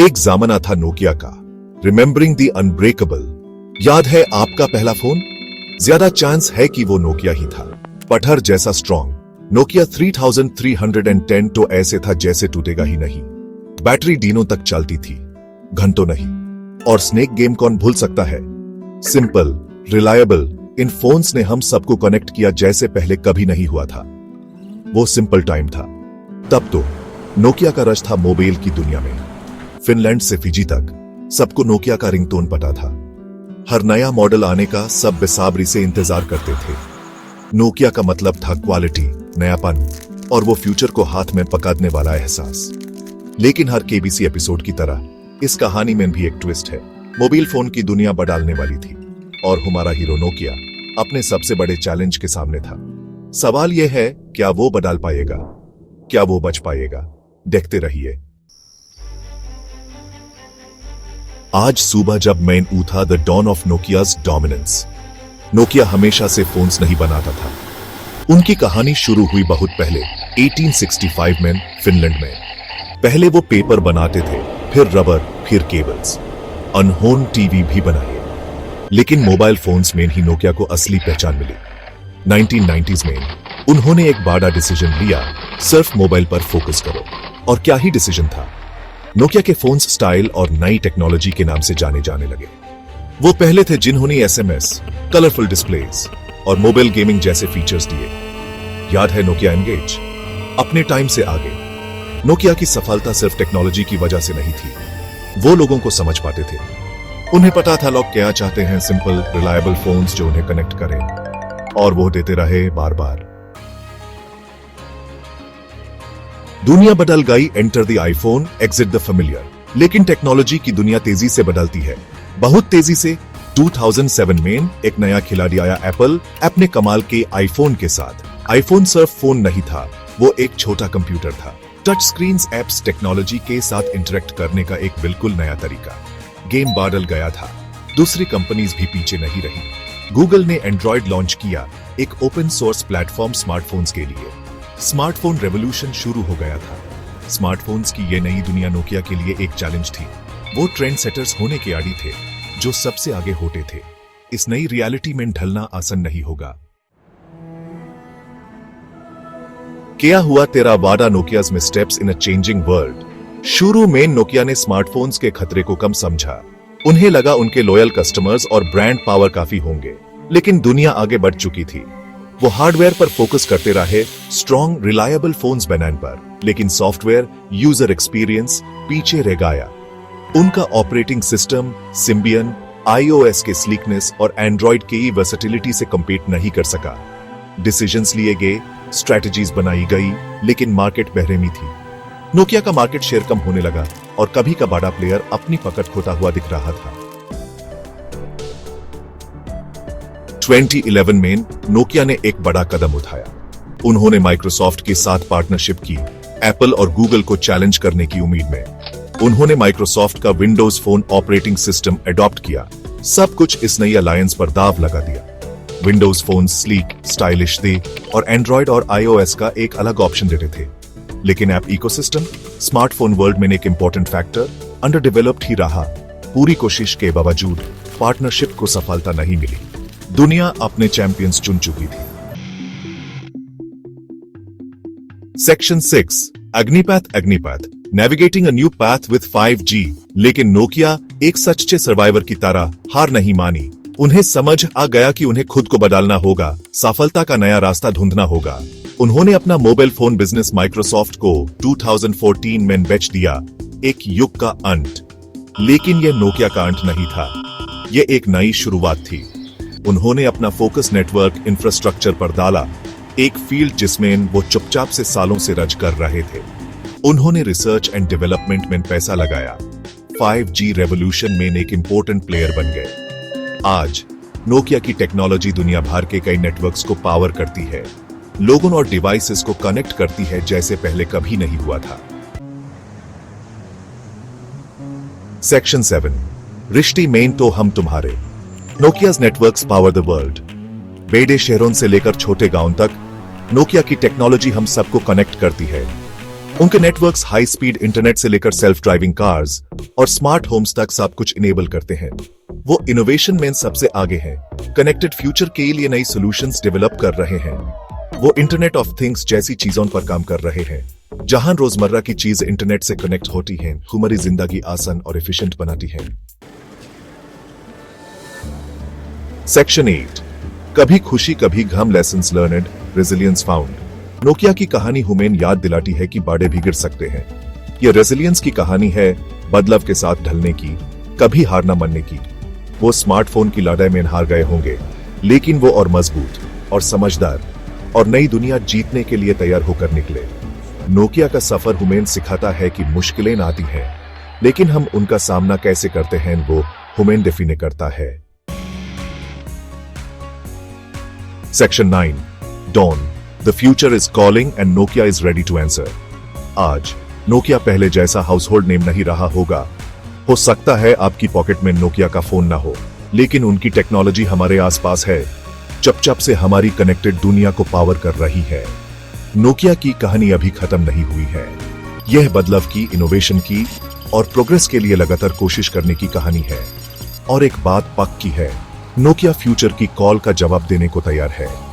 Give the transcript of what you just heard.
एक ज़माना था नोकिया का, रिमेंबरिंग द अनब्रेकेबल। याद है आपका पहला फोन? ज्यादा चांस है कि वो नोकिया ही था। पत्थर जैसा स्ट्रॉन्ग नोकिया 3310 तो ऐसे था जैसे टूटेगा ही नहीं। बैटरी दिनों तक चलती थी, घंटों नहीं। और स्नेक गेम कौन भूल सकता है? सिंपल, रिलायबल, इन फोन्स ने हम सबको कनेक्ट किया जैसे पहले कभी नहीं हुआ था। वो सिंपल टाइम था। तब तो नोकिया का रश था मोबाइल की दुनिया में। फिनलैंड से फिजी तक सबको नोकिया का रिंगटोन पता था। हर नया मॉडल आने का सब बेसब्री से इंतजार करते थे। नोकिया का मतलब था क्वालिटी, नयापन और वो फ्यूचर को हाथ में पकड़ने वाला एहसास। लेकिन हर केबीसी एपिसोड की तरह इस कहानी में भी एक ट्विस्ट है। मोबाइल फोन की दुनिया बदलने वाली थी और हमारा हीरो नोकिया अपने सबसे बड़े चैलेंज के सामने था। सवाल यह है, क्या वो बदल पाएगा? क्या वो बच पाएगा? देखते रहिए। आज सुबह जब मैं उठा, the dawn of Nokia's dominance. Nokia हमेशा से फोन्स नहीं बनाता था। उनकी कहानी शुरू हुई बहुत पहले, 1865 में फिनलैंड में। पहले वो पेपर बनाते थे, फिर रबर, फिर केबल्स, अनहोन टीवी भी बनाए। लेकिन मोबाइल फोन्स में ही नोकिया को असली पहचान मिली। 1990s में उन्होंने एक बड़ा डिसीजन लिया, सिर्फ मोबाइल पर फोकस करो। और क्या ही डिसीजन था। नोकिया के फोन्स स्टाइल और नई टेक्नोलॉजी के नाम से जाने जाने लगे। वो पहले थे जिन्होंने एसएमएस, कलरफुल डिस्प्लेज और मोबाइल गेमिंग जैसे फीचर्स दिए। याद है नोकिया एंगेज? अपने टाइम से आगे। नोकिया की सफलता सिर्फ टेक्नोलॉजी की वजह से नहीं थी, वो लोगों को समझ पाते थे। उन्हें पता था लोग क्या चाहते हैं, सिंपल, रिलायबल फोन्स जो उन्हें कनेक्ट करें, और वो देते रहे बार बार। दुनिया बदल गई, enter the iPhone, exit the familiar. लेकिन टेक्नोलॉजी की दुनिया तेजी से बदलती है, बहुत तेजी से। 2007 में एक नया खिलाड़ी आया, एप्पल, अपने कमाल के आईफोन के साथ। आईफोन सिर्फ फोन नहीं था, वो एक छोटा कंप्यूटर था। टच स्क्रीन एप्स, टेक्नोलॉजी के साथ इंटरेक्ट करने का एक बिल्कुल नया तरीका। गेम बदल गया था, दूसरी कंपनीज भी पीछे नहीं रही। गूगल ने एंड्रॉइड लॉन्च किया, एक ओपन सोर्स प्लेटफॉर्म स्मार्टफोन्स के लिए। स्मार्टफोन रेवोल्यूशन शुरू हो गया था। स्मार्टफोन्स की ये नई दुनिया नोकिया के लिए एक चैलेंज थी। वो ट्रेंड सेटर्स होने के आदी थे, जो सबसे आगे होते थे। इस नई रियलिटी में ढलना आसान नहीं होगा। क्या हुआ तेरा वादा, नोकियाज में steps in a changing world. शुरू में नोकिया ने स्मार्टफोन्स के खतरे को कम समझा। उन्हें लगा उनके लॉयल कस्टमर्स और ब्रांड पावर काफी होंगे। लेकिन दुनिया आगे बढ़ चुकी थी। वो हार्डवेयर पर फोकस करते रहे, स्ट्रॉन्ग, रिलायबल फोन्स बनाने पर। लेकिन सॉफ्टवेयर, यूजर एक्सपीरियंस पीछे रह गया। उनका ऑपरेटिंग सिस्टम सिम्बियन, iOS के स्लीकनेस और एंड्रॉइड की वर्सेटिलिटी से कंपीट नहीं कर सका। डिसीजंस लिए गए, स्ट्रेटजीज बनाई गई, लेकिन मार्केट बहरेमी थी। नोकिया का मार्केट शेयर कम होने लगा और कभी का बड़ा प्लेयर अपनी पकड़ खोता हुआ दिख रहा था। 2011 में नोकिया ने एक बड़ा कदम उठाया। उन्होंने माइक्रोसॉफ्ट के साथ पार्टनरशिप की, एप्पल और गूगल को चैलेंज करने की उम्मीद में। उन्होंने माइक्रोसॉफ्ट का Windows phone operating system adopt किया। सब कुछ इस नई अलायंस पर दाव लगा दिया। विंडोज फोन स्लीक, स्टाइलिश थे और एंड्रॉइड और iOS का एक अलग ऑप्शन देते थे। लेकिन ऐप इकोसिस्टम स्मार्टफोन वर्ल्ड में एक इंपॉर्टेंट फैक्टर अंडर डेवलप्ड ही रहा। पूरी कोशिश के बावजूद पार्टनरशिप को सफलता नहीं मिली। दुनिया अपने चैंपियंस चुन चुकी थी। Section 6, Agnipath, navigating a new path with 5G। लेकिन नोकिया एक सच्चे सर्वाइवर की तरह हार नहीं मानी। उन्हें समझ आ गया कि उन्हें खुद को बदलना होगा, सफलता का नया रास्ता ढूंढना होगा। उन्होंने अपना मोबाइल फोन बिजनेस माइक्रोसॉफ्ट को 2014 में बेच दिया, एक युग का अंत। लेकिन यह नोकिया का अंत नहीं था, यह एक नई शुरुआत थी। उन्होंने अपना फोकस नेटवर्क इंफ्रास्ट्रक्चर पर डाला, एक फील्ड जिसमें वो चुपचाप से सालों से रच कर रहे थे। उन्होंने रिसर्च एंड डेवलपमेंट में पैसा लगाया, 5G रेवोल्यूशन में एक इंपॉर्टेंट प्लेयर बन गए। आज नोकिया की टेक्नोलॉजी दुनिया भर के कई नेटवर्क्स को पावर करती है, लोगों और डिवाइसेस को कनेक्ट करती है जैसे पहले कभी नहीं हुआ था। सेक्शन 7, रिश्ते में तो हम तुम्हारे। नोकिया's नेटवर्क्स पावर द वर्ल्ड। बड़े शहरों से लेकर छोटे गांव तक नोकिया की टेक्नोलॉजी हम सबको कनेक्ट करती है। उनके नेटवर्क्स हाई स्पीड इंटरनेट से लेकर सेल्फ ड्राइविंग कार्स और स्मार्ट होम्स तक सब कुछ इनेबल करते हैं। वो इनोवेशन में सबसे आगे हैं, कनेक्टेड फ्यूचर के लिए नई सॉल्यूशंस डेवलप कर रहे हैं। वो इंटरनेट ऑफ थिंग्स जैसी चीजों पर काम कर रहे हैं, जहां रोजमर्रा की चीज इंटरनेट से कनेक्ट होती हैं, हमारी जिंदगी आसान और एफिशिएंट बनाती है। सेक्शन 8, कभी खुशी कभी गम, lessons learned, resilience found. Nokia की कहानी हमें याद दिलाती है कि बाड़े भी गिर सकते हैं। यह रेजिलियंस की कहानी है, बदलाव के साथ ढलने की, कभी हार न मानने की। वो स्मार्टफोन की लड़ाई में हार गए होंगे, लेकिन वो और मजबूत और समझदार और नई दुनिया जीतने के लिए तैयार होकर निकले। नोकिया का सफर हमें सिखाता है कि मुश्किलें आती हैं, लेकिन हम उनका सामना कैसे करते हैं वो हमें डिफाइन करता है। Section 9, dawn, the future is calling and Nokia is ready to answer. आज नोकिया पहले जैसा हाउसहोल्ड नेम नहीं रहा होगा। हो सकता है आपकी पॉकेट में नोकिया का फोन ना हो, लेकिन उनकी टेक्नोलॉजी हमारे आसपास है, चप-चप से हमारी कनेक्टेड दुनिया को पावर कर रही है। नोकिया की कहानी अभी खत्म नहीं हुई है। यह बदलाव की, इनोवेशन की और प्रोग्रेस के लिए लगातार कोशिश करने की कहानी है। और एक बात पक्की है, नोकिया फ्यूचर की कॉल का जवाब देने को तैयार है।